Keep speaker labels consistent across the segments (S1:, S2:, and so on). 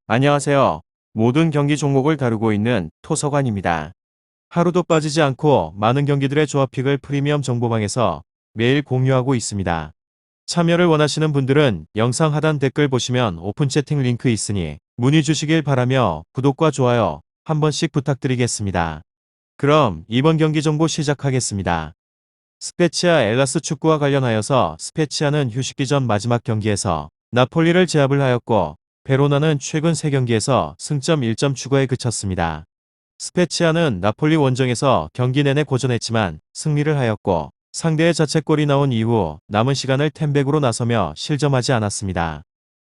S1: 안녕하세요. 모든 경기 종목을 다루고 있는 토서관입니다. 하루도 빠지지 않고 많은 경기들의 조합픽을 프리미엄 정보방에서 매일 공유하고 있습니다. 참여를 원하시는 분들은 영상 하단 댓글 보시면 오픈 채팅 링크 있으니 문의 주시길 바라며 구독과 좋아요 한 번씩 부탁드리겠습니다. 그럼 이번 경기 정보 시작하겠습니다. 스페치아 엘라스 축구와 관련하여서 스페치아는 휴식기 전 마지막 경기에서 나폴리를 제압을 하였고 베로나는 최근 3경기에서 승점 1점 추가에 그쳤습니다. 스페치아는 나폴리 원정에서 경기 내내 고전했지만 승리를 하였고 상대의 자책골이 나온 이후 남은 시간을 템백으로 나서며 실점하지 않았습니다.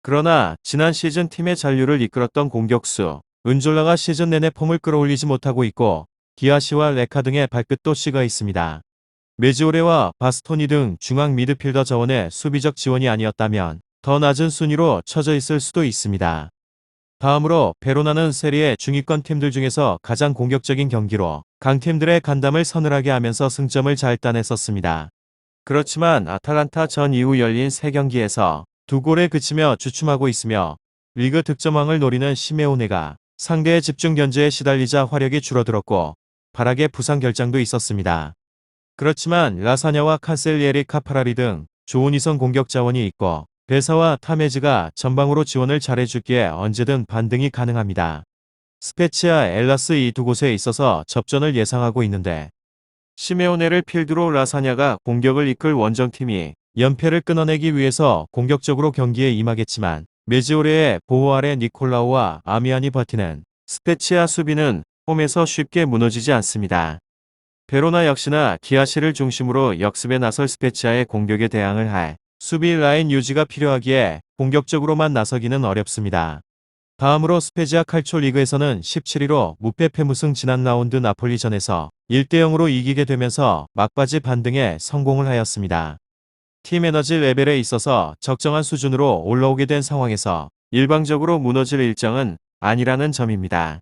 S1: 그러나 지난 시즌 팀의 잔류를 이끌었던 공격수 은졸라가 시즌 내내 폼을 끌어올리지 못하고 있고 디아시와 레카 등의 발끝도 씻어 있습니다. 메지오레와 바스토니 등 중앙 미드필더 자원의 수비적 지원이 아니었다면 더 낮은 순위로 처져 있을 수도 있습니다. 다음으로 베로나는 세리에 중위권 팀들 중에서 가장 공격적인 경기로 강팀들의 간담을 서늘하게 하면서 승점을 잘 따냈었습니다. 그렇지만 아탈란타 전 이후 열린 3경기에서 2골에 그치며 주춤하고 있으며 리그 득점왕을 노리는 시메오네가 상대의 집중 견제에 시달리자 화력이 줄어들었고 발악의 부상 결장도 있었습니다. 그렇지만 라사냐와 칸셀리에리 카파라리 등 좋은 이성 공격 자원이 있고 베사와 타메즈가 전방으로 지원을 잘해주기에 언제든 반등이 가능합니다. 스페치아 엘라스 이 두 곳에 있어서 접전을 예상하고 있는데 시메오네를 필두로 라사냐가 공격을 이끌 원정팀이 연패를 끊어내기 위해서 공격적으로 경기에 임하겠지만 메지오레의 보호 아래 니콜라우와 아미안이 버티는 스페치아 수비는 홈에서 쉽게 무너지지 않습니다. 베로나 역시나 디아시를 중심으로 역습에 나설 스페치아의 공격에 대항을 할 수비 라인 유지가 필요하기에 공격적으로만 나서기는 어렵습니다. 다음으로 스페지아 칼초 리그에서는 17위로 무패 패무승 지난 라운드 나폴리전에서 1대0으로 이기게 되면서 막바지 반등에 성공을 하였습니다. 팀 에너지 레벨에 있어서 적정한 수준으로 올라오게 된 상황에서 일방적으로 무너질 일정은 아니라는 점입니다.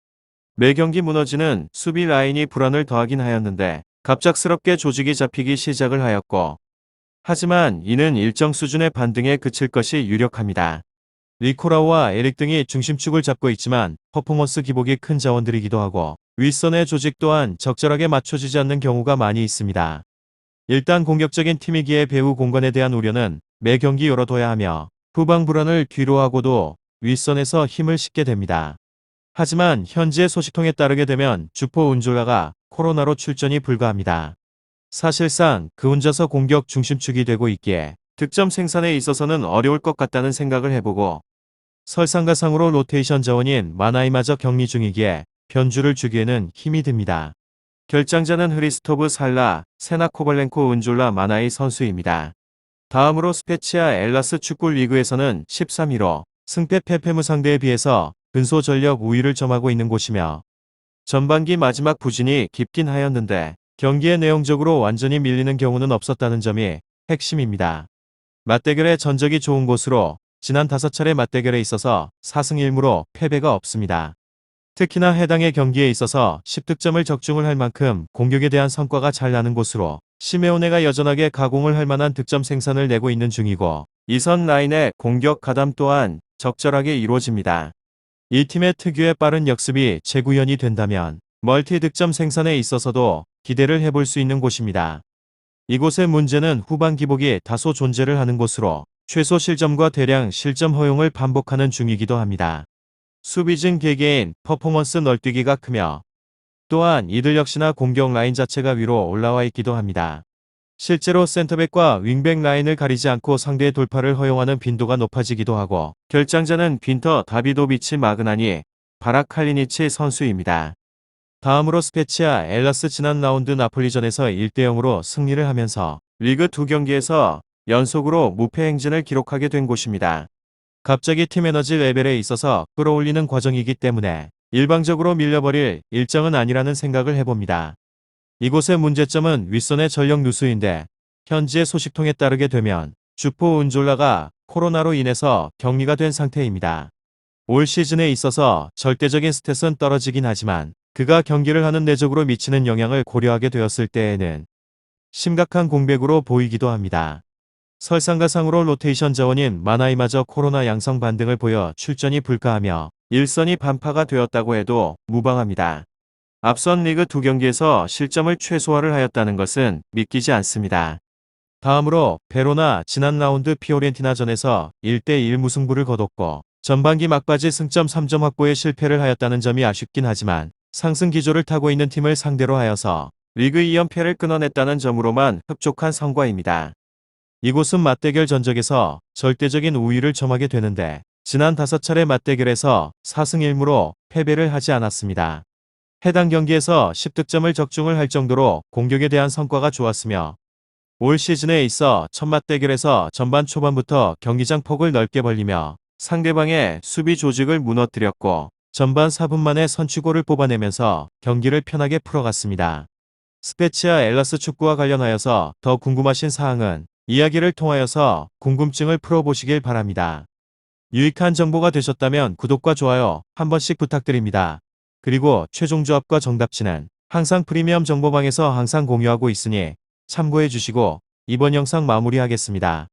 S1: 매 경기 무너지는 수비 라인이 불안을 더하긴 하였는데 갑작스럽게 조직이 잡히기 시작을 하였고 하지만 이는 일정 수준의 반등에 그칠 것이 유력합니다. 리코라우와 에릭 등이 중심축을 잡고 있지만 퍼포먼스 기복이 큰 자원들이기도 하고 윗선의 조직 또한 적절하게 맞춰지지 않는 경우가 많이 있습니다. 일단 공격적인 팀이기에 배후 공간에 대한 우려는 매 경기 열어둬야 하며 후방 불안을 뒤로하고도 윗선에서 힘을 싣게 됩니다. 하지만 현지의 소식통에 따르게 되면 주포 운졸라가 코로나로 출전이 불가합니다. 사실상 그 혼자서 공격 중심축이 되고 있기에 득점 생산에 있어서는 어려울 것 같다는 생각을 해보고 설상가상으로 로테이션 자원인 마나이마저 격리 중이기에 변주를 주기에는 힘이 듭니다. 결장자는 흐리스토브 살라, 세나 코발렌코 은졸라 마나이 선수입니다. 다음으로 스페치아 엘라스 축구 리그에서는 13위로 승패 패패무 상대에 비해서 근소 전력 우위를 점하고 있는 곳이며 전반기 마지막 부진이 깊긴 하였는데 경기의 내용적으로 완전히 밀리는 경우는 없었다는 점이 핵심입니다. 맞대결의 전적이 좋은 곳으로 지난 5차례 맞대결에 있어서 4승 1무로 패배가 없습니다. 특히나 해당의 경기에 있어서 10득점을 적중을 할 만큼 공격에 대한 성과가 잘 나는 곳으로 시메오네가 여전하게 가공을 할 만한 득점 생산을 내고 있는 중이고 이선 라인의 공격 가담 또한 적절하게 이루어집니다. 이 팀의 특유의 빠른 역습이 재구현이 된다면 멀티 득점 생산에 있어서도 기대를 해볼 수 있는 곳입니다. 이곳의 문제는 후반 기복이 다소 존재를 하는 곳으로 최소 실점과 대량 실점 허용을 반복하는 중이기도 합니다. 수비진 개개인 퍼포먼스 널뛰기가 크며 또한 이들 역시나 공격 라인 자체가 위로 올라와 있기도 합니다. 실제로 센터백과 윙백 라인을 가리지 않고 상대의 돌파를 허용하는 빈도가 높아지기도 하고 결장자는 빈터 다비도비치 마그나니 바락 칼리니치 선수입니다. 다음으로 스페치아 엘라스 지난 라운드 나폴리전에서 1대0으로 승리를 하면서 리그 2경기에서 연속으로 무패 행진을 기록하게 된 곳입니다. 갑자기 팀 에너지 레벨에 있어서 끌어올리는 과정이기 때문에 일방적으로 밀려버릴 일정은 아니라는 생각을 해봅니다. 이곳의 문제점은 윗선의 전력 누수인데 현지의 소식통에 따르게 되면 주포 은졸라가 코로나로 인해서 격리가 된 상태입니다. 올 시즌에 있어서 절대적인 스탯은 떨어지긴 하지만 그가 경기를 하는 내적으로 미치는 영향을 고려하게 되었을 때에는 심각한 공백으로 보이기도 합니다. 설상가상으로 로테이션 자원인 마나이마저 코로나 양성 반등을 보여 출전이 불가하며 일선이 반파가 되었다고 해도 무방합니다. 앞선 리그 2경기에서 실점을 최소화를 하였다는 것은 믿기지 않습니다. 다음으로 베로나 지난 라운드 피오렌티나전에서 1대1 무승부를 거뒀고 전반기 막바지 승점 3점 확보에 실패를 하였다는 점이 아쉽긴 하지만 상승 기조를 타고 있는 팀을 상대로 하여서 리그 2연패를 끊어냈다는 점으로만 흡족한 성과입니다. 이곳은 맞대결 전적에서 절대적인 우위를 점하게 되는데 지난 5차례 맞대결에서 4승 1무로 패배를 하지 않았습니다. 해당 경기에서 10득점을 적중을 할 정도로 공격에 대한 성과가 좋았으며 올 시즌에 있어 첫 맞대결에서 전반 초반부터 경기장 폭을 넓게 벌리며 상대방의 수비 조직을 무너뜨렸고 전반 4분 만에 선취골을 뽑아내면서 경기를 편하게 풀어갔습니다. 스페치아 엘라스 축구와 관련하여서 더 궁금하신 사항은 이야기를 통하여서 궁금증을 풀어보시길 바랍니다. 유익한 정보가 되셨다면 구독과 좋아요 한 번씩 부탁드립니다. 그리고 최종 조합과 정답치는 항상 프리미엄 정보방에서 항상 공유하고 있으니 참고해 주시고 이번 영상 마무리하겠습니다.